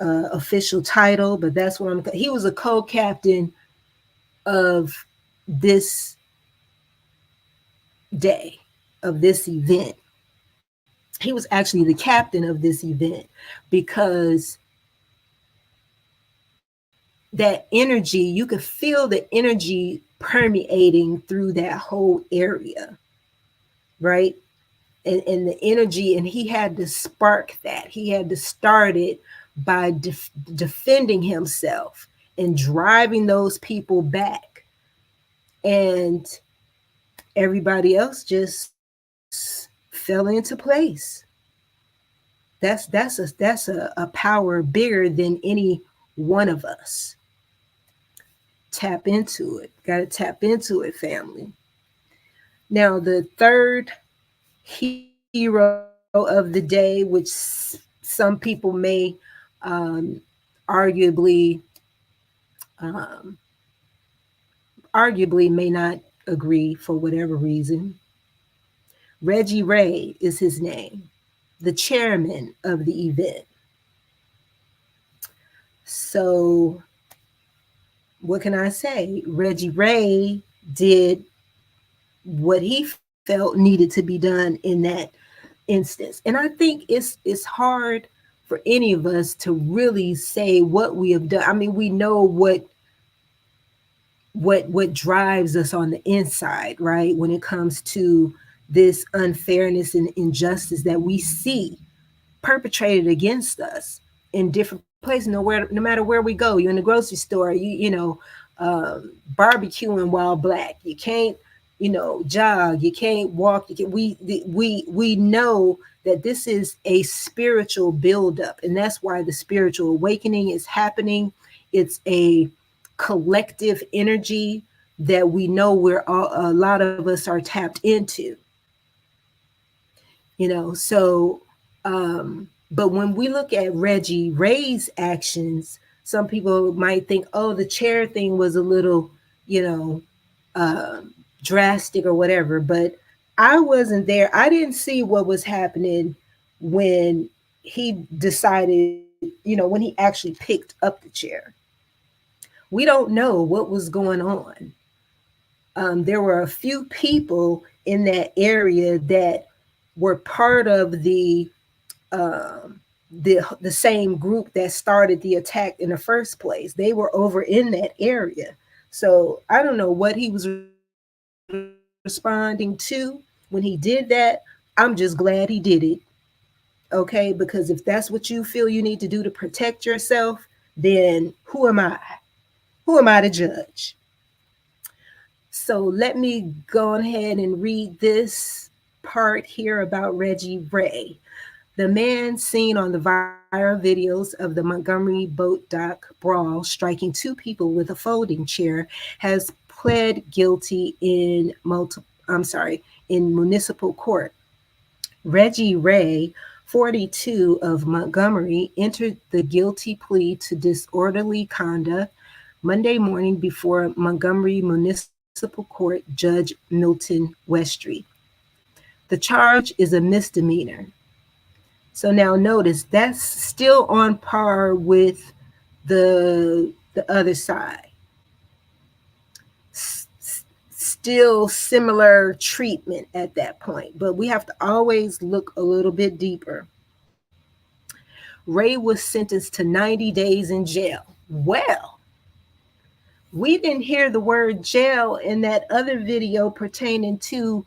official title, but that's what he was a co-captain of this day, of this event. he was actually the captain of this event, because that energy, you could feel the energy permeating through that whole area, right? And the energy, and he had to spark that. He had to start it by defending himself and driving those people back. And everybody else just fell into place. That's a power bigger than any one of us. Tap into it. Got to tap into it, family. Now, the third hero of the day, which some people may arguably um, arguably may not agree for whatever reason. Reggie Ray is his name, the chairman of the event. So, what can I say? Reggie Ray did what he felt needed to be done in that instance. And I think it's hard for any of us to really say what we have done. I mean, we know what drives us on the inside, right? When it comes to this unfairness and injustice that we see perpetrated against us in different places. No matter where we go, you're in the grocery store, barbecuing while black. You can't, jog. You can't walk. We know that this is a spiritual buildup, and that's why the spiritual awakening is happening. It's a collective energy that we know a lot of us are tapped into. So but when we look at Reggie Ray's actions, some people might think, oh, the chair thing was a little, drastic or whatever. But I wasn't there. I didn't see what was happening when he decided, when he actually picked up the chair. We don't know what was going on. There were a few people in that area that were part of the same group that started the attack in the first place. They were over in that area. So I don't know what he was responding to when he did that. I'm just glad he did it. Okay, because if that's what you feel you need to do to protect yourself, then who am I? Who am I to judge? So let me go ahead and read this part here about Reggie Ray. The man seen on the viral videos of the Montgomery boat dock brawl, striking two people with a folding chair, has pled guilty in municipal court. Reggie Ray, 42, of Montgomery, entered the guilty plea to disorderly conduct Monday morning before Montgomery Municipal Court Judge Milton Westry. The charge is a misdemeanor. So now notice that's still on par with the other side. Still similar treatment at that point, but we have to always look a little bit deeper. Ray was sentenced to 90 days in jail. Well, we didn't hear the word jail in that other video pertaining to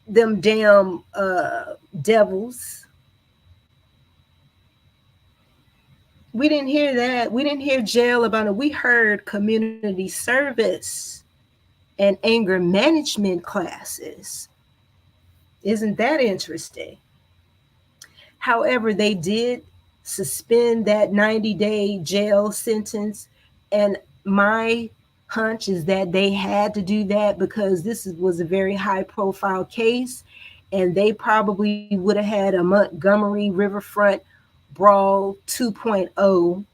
them damn devils. We didn't hear that. We didn't hear jail about it. We heard community service and anger management classes. Isn't that interesting? However, they did suspend that 90-day jail sentence. And my hunch is that they had to do that because this was a very high profile case. And they probably would have had a Montgomery Riverfront Brawl 2.0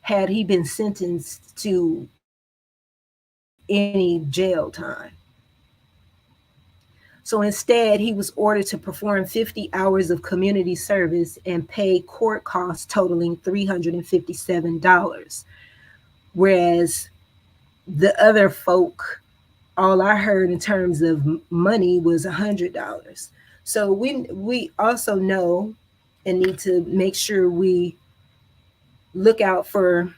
had he been sentenced to any jail time. So instead, he was ordered to perform 50 hours of community service and pay court costs totaling $357. Whereas the other folk, all I heard in terms of money was $100. So we also know and need to make sure we look out for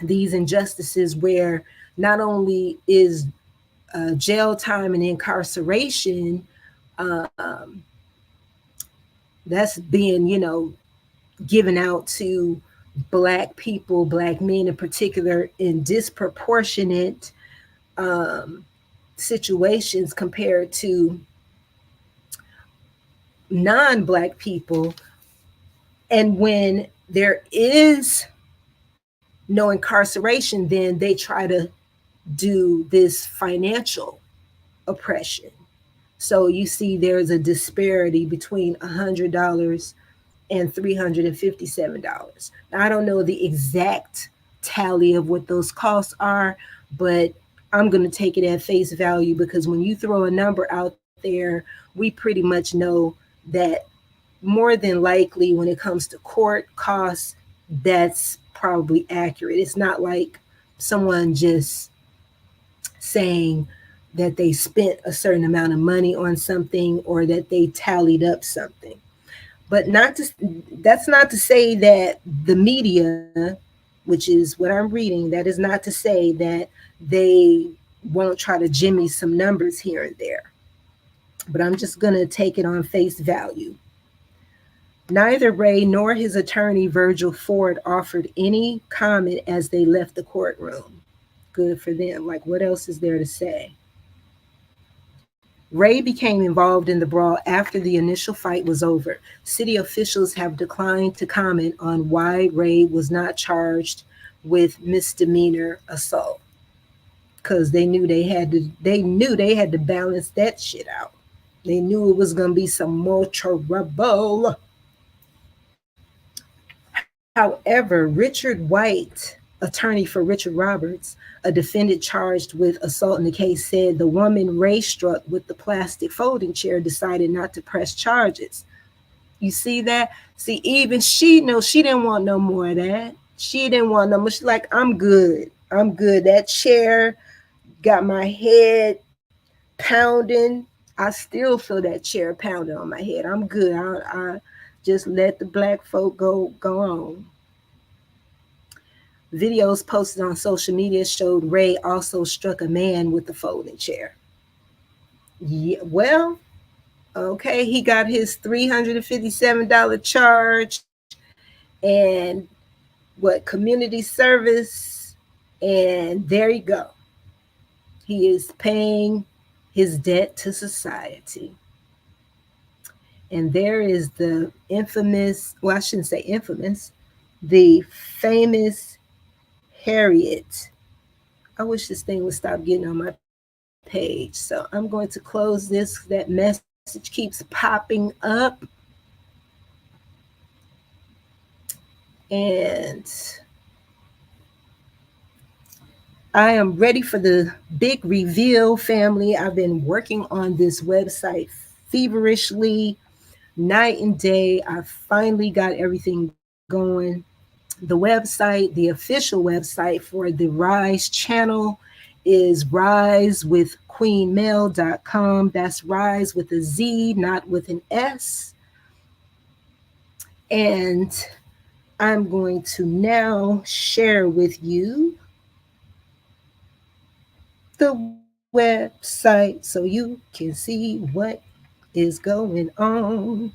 these injustices where not only is jail time and incarceration um, that's being, given out to Black people, Black men in particular, in disproportionate um, situations compared to non-Black people. And when there is no incarceration, then they try to do this financial oppression. So you see there's a disparity between $100 and $357. Now, I don't know the exact tally of what those costs are, but I'm going to take it at face value because when you throw a number out there, we pretty much know that more than likely when it comes to court costs, that's probably accurate. It's not like someone just saying that they spent a certain amount of money on something or that they tallied up something. But not to, that's not to say that the media, which is what I'm reading, that is not to say that they won't try to jimmy some numbers here and there. But I'm just going to take it on face value. Neither Ray nor his attorney, Virgil Ford, offered any comment as they left the courtroom. Good for them. Like, what else is there to say? Ray became involved in the brawl after the initial fight was over. City officials have declined to comment on why Ray was not charged with misdemeanor assault because they knew they had to balance that shit out. They knew it was going to be some more trouble. However, Richard White, attorney for Richard Roberts, a defendant charged with assault in the case, said the woman Ray struck with the plastic folding chair decided not to press charges. You see that? See, even she knows she didn't want no more of that. She didn't want no more. She's like, I'm good. I'm good. That chair got my head pounding. I still feel that chair pounding on my head. I'm good. I just let the Black folk go on. Videos posted on social media showed Ray also struck a man with the folding chair. Yeah, well, okay, he got his $357 charge and what community service, and there you go. He is paying his debt to society. And there is the infamous, well, I shouldn't say infamous, the famous Harriet. I wish this thing would stop getting on my page. So I'm going to close this. That message keeps popping up. And I am ready for the big reveal, family. I've been working on this website feverishly, night and day. I finally got everything going. The website, the official website for the Rise channel is risewithqueenmel.com. That's Rise with a Z, not with an S. And I'm going to now share with you the website so you can see what is going on.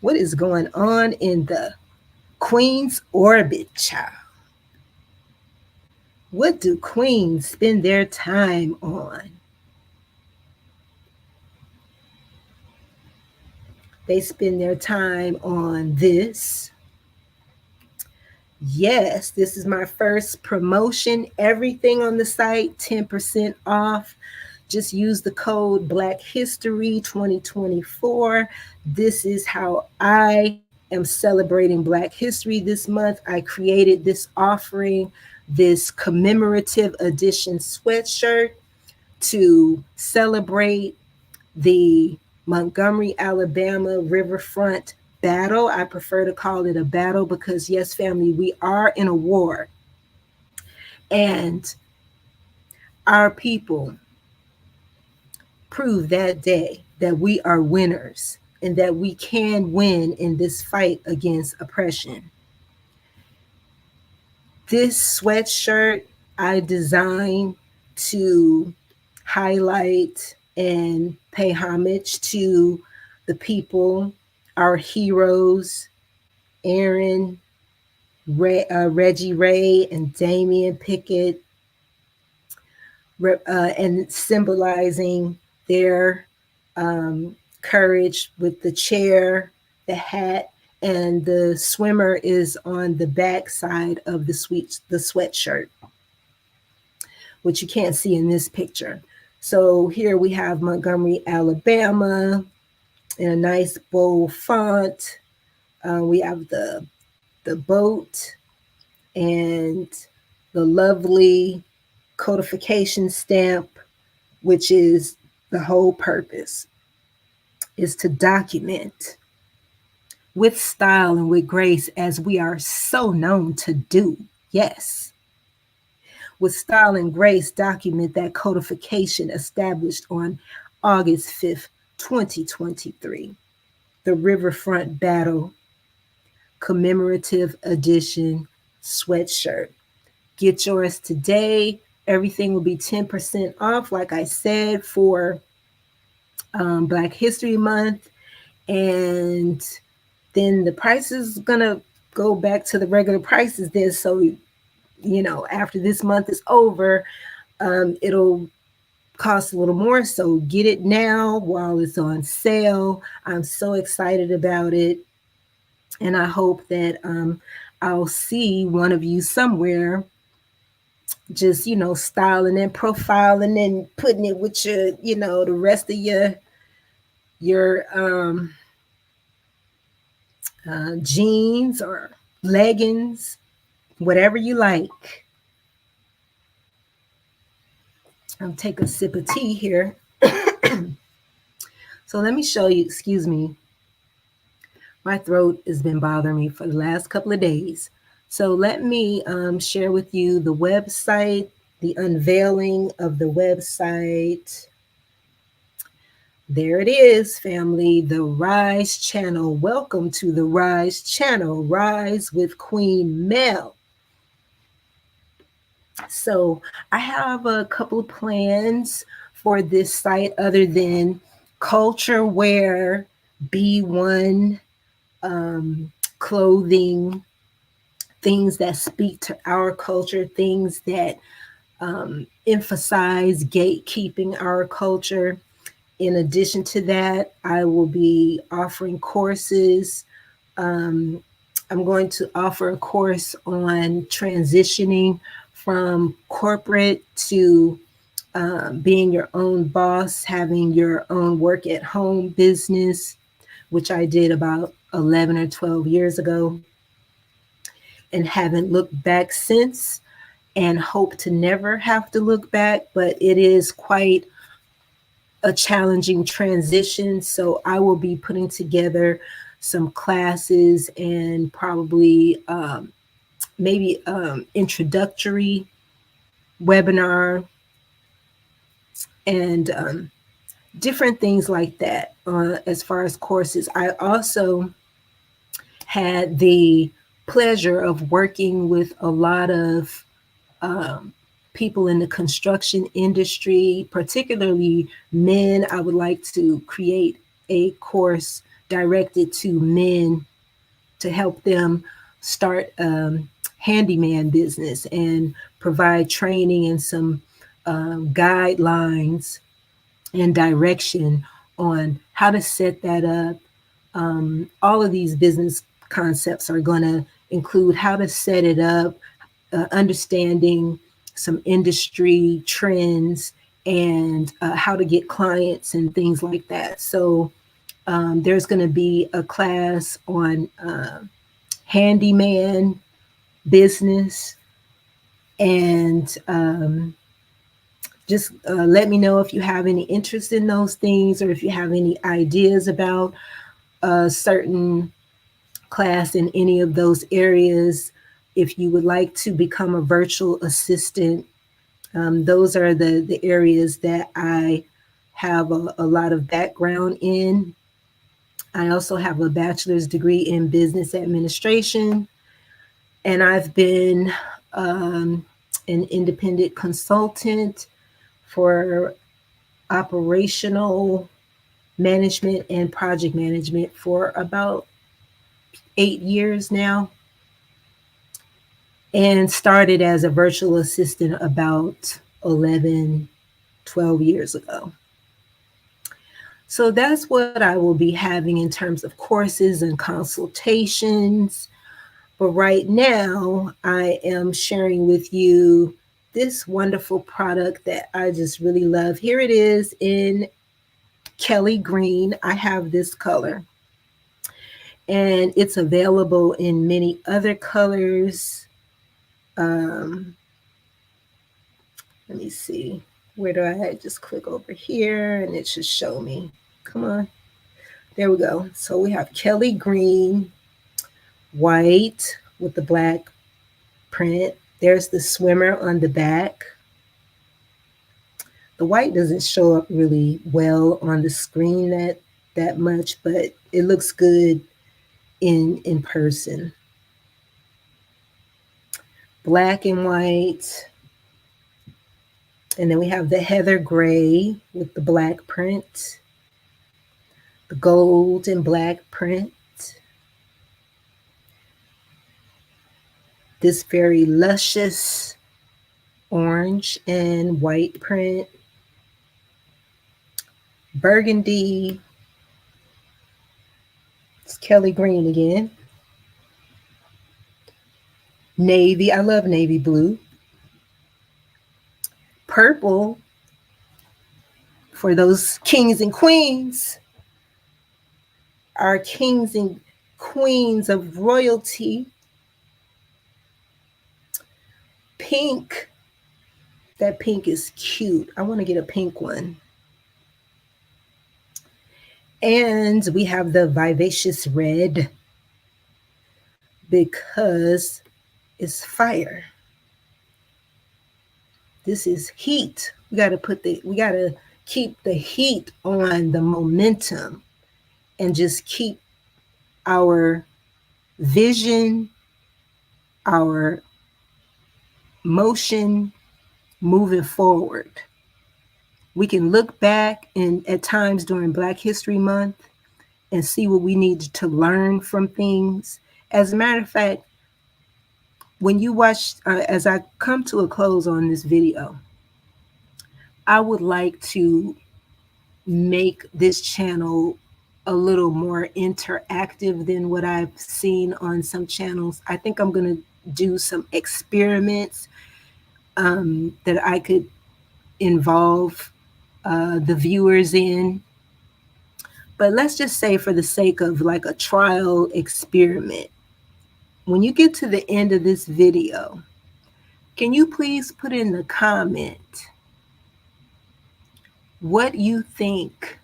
What is going on in the Queen's orbit, child? What do queens spend their time on? They spend their time on this. Yes, this is my first promotion. Everything on the site, 10% off. Just use the code Black History 2024. This is how I am celebrating Black History this month. I created this offering, this commemorative edition sweatshirt to celebrate the Montgomery, Alabama Riverfront battle. I prefer to call it a battle because, yes, family, we are in a war. And our people proved that day that we are winners and that we can win in this fight against oppression. This sweatshirt I designed to highlight and pay homage to the people, our heroes, Aaron, Reggie Ray, and Damian Pickett, and symbolizing their courage with the chair, the hat, and the swimmer is on the back side of the sweatshirt, which you can't see in this picture. So here we have Montgomery, Alabama, in a nice bold font. We have the boat and the lovely codification stamp, which is the whole purpose, is to document with style and with grace, as we are so known to do. Yes. With style and grace, document that codification established on August 5th, 2023, the Riverfront Battle Commemorative Edition sweatshirt. Get yours today. Everything will be 10% off, like I said, for Black History Month. And then the price is going to go back to the regular prices then. So, you know, after this month is over, it'll cost a little more. So get it now while it's on sale. I'm so excited about it. And I hope that I'll see one of you somewhere just, you know, styling and profiling and putting it with your, you know, the rest of your jeans or leggings, whatever you like. I'll take a sip of tea here. So let me show you, excuse me. My throat has been bothering me for the last couple of days. So let me share with you the website, the unveiling of the website. There it is, family, the Rise channel. Welcome to the Rise channel, Rise with Queen Mel. So I have a couple of plans for this site other than culture wear, B1 clothing, things that speak to our culture, things that emphasize gatekeeping our culture. In addition to that, I will be offering courses. I'm going to offer a course on transitioning from corporate to being your own boss, having your own work at home business, which I did about 11 or 12 years ago and haven't looked back since, and hope to never have to look back, but it is quite a challenging transition. So I will be putting together some classes and probably maybe introductory webinar and different things like that as far as courses. I also had the pleasure of working with a lot of people in the construction industry, particularly men. I would like to create a course directed to men to help them start handyman business and provide training and some guidelines and direction on how to set that up. All of these business concepts are going to include how to set it up, understanding some industry trends, and how to get clients and things like that. So there's going to be a class on handyman business, and just let me know if you have any interest in those things, or if you have any ideas about a certain class in any of those areas. If you would like to become a virtual assistant, those are the areas that I have a lot of background in. I also have a bachelor's degree in business administration, and I've been an independent consultant for operational management and project management for about 8 years now, and started as a virtual assistant about 11, 12 years ago. So that's what I will be having in terms of courses and consultations. But right now, I am sharing with you this wonderful product that I just really love. Here it is in Kelly Green. I have this color, and it's available in many other colors. Let me see. Where do I just click over here and it should show me. Come on. There we go. So we have Kelly Green, white with the black print. There's the swimmer on the back. The white doesn't show up really well on the screen that much, but it looks good in person. Black and white. And then we have the heather gray with the black print, the gold and black print, this very luscious orange and white print, burgundy, it's Kelly Green again, navy, I love navy blue, purple for those kings and queens, our kings and queens of royalty, pink, that pink is cute. I want to get a pink one. And we have the vivacious red because it's fire. This is heat. We got to keep the heat on, the momentum, and just keep our vision, our motion moving forward. We can look back and at times during Black History Month and see what we need to learn from things. As a matter of fact, when you watch, as I come to a close on this video, I would like to make this channel a little more interactive than what I've seen on some channels. I think I'm going to do some experiments that I could involve the viewers in. But let's just say, for the sake of like a trial experiment, when you get to the end of this video, can you please put in the comment what you think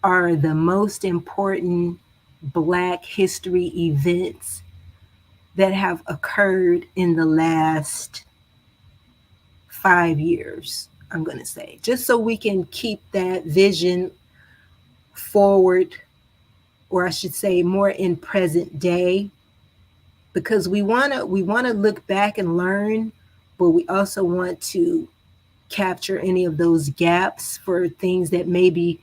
are the most important Black history events that have occurred in the last 5 years, I'm going to say, just so we can keep that vision forward, or I should say more in present day, because we want to look back and learn, but we also want to capture any of those gaps for things that maybe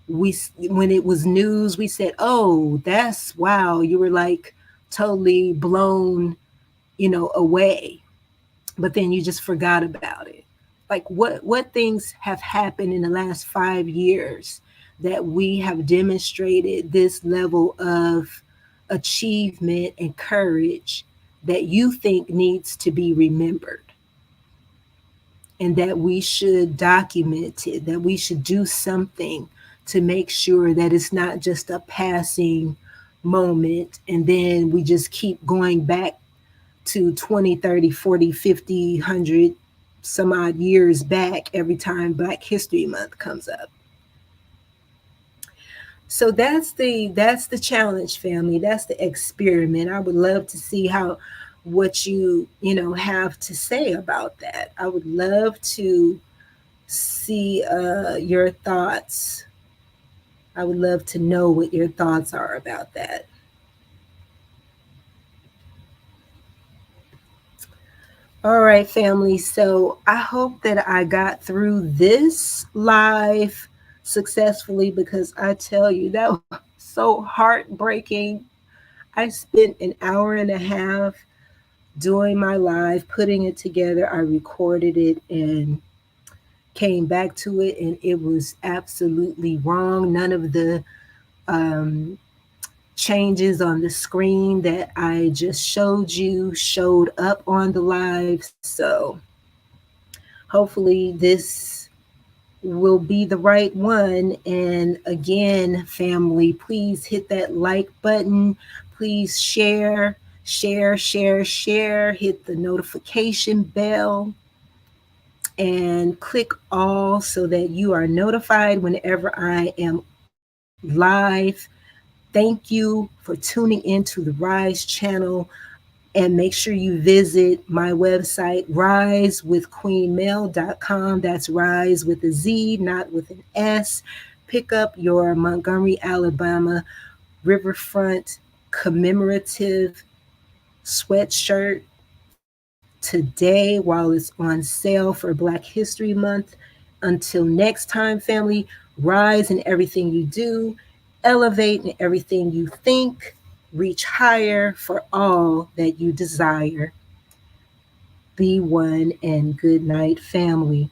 when it was news, we said, oh, that's wow, you were like totally blown, away, but then you just forgot about it. Like what things have happened in the last 5 years that we have demonstrated this level of achievement and courage that you think needs to be remembered, and that we should document it, that we should do something to make sure that it's not just a passing moment and then we just keep going back to 20, 30, 40, 50, 100 some odd years back every time Black History Month comes up. So that's the challenge, family. That's the experiment. I would love to see what you have to say about that. I would love to see your thoughts. I would love to know what your thoughts are about that. All right, family. So I hope that I got through this live successfully, because I tell you, that was so heartbreaking. I spent an hour and a half doing my live, putting it together. I recorded it and came back to it, and it was absolutely wrong. None of the um, changes on the screen that I just showed you showed up on the live. So hopefully this will be the right one. And again, family, please hit that like button. Please share, hit the notification bell and click all so that you are notified whenever I am live. Thank you for tuning into the Rise channel, and make sure you visit my website, risewithqueenmel.com. That's rise with a Z, not with an S. Pick up your Montgomery, Alabama Riverfront commemorative sweatshirt today while it's on sale for Black History Month. Until next time, family, rise in everything you do, elevate in everything you think, reach higher for all that you desire. Be one, and good night, family.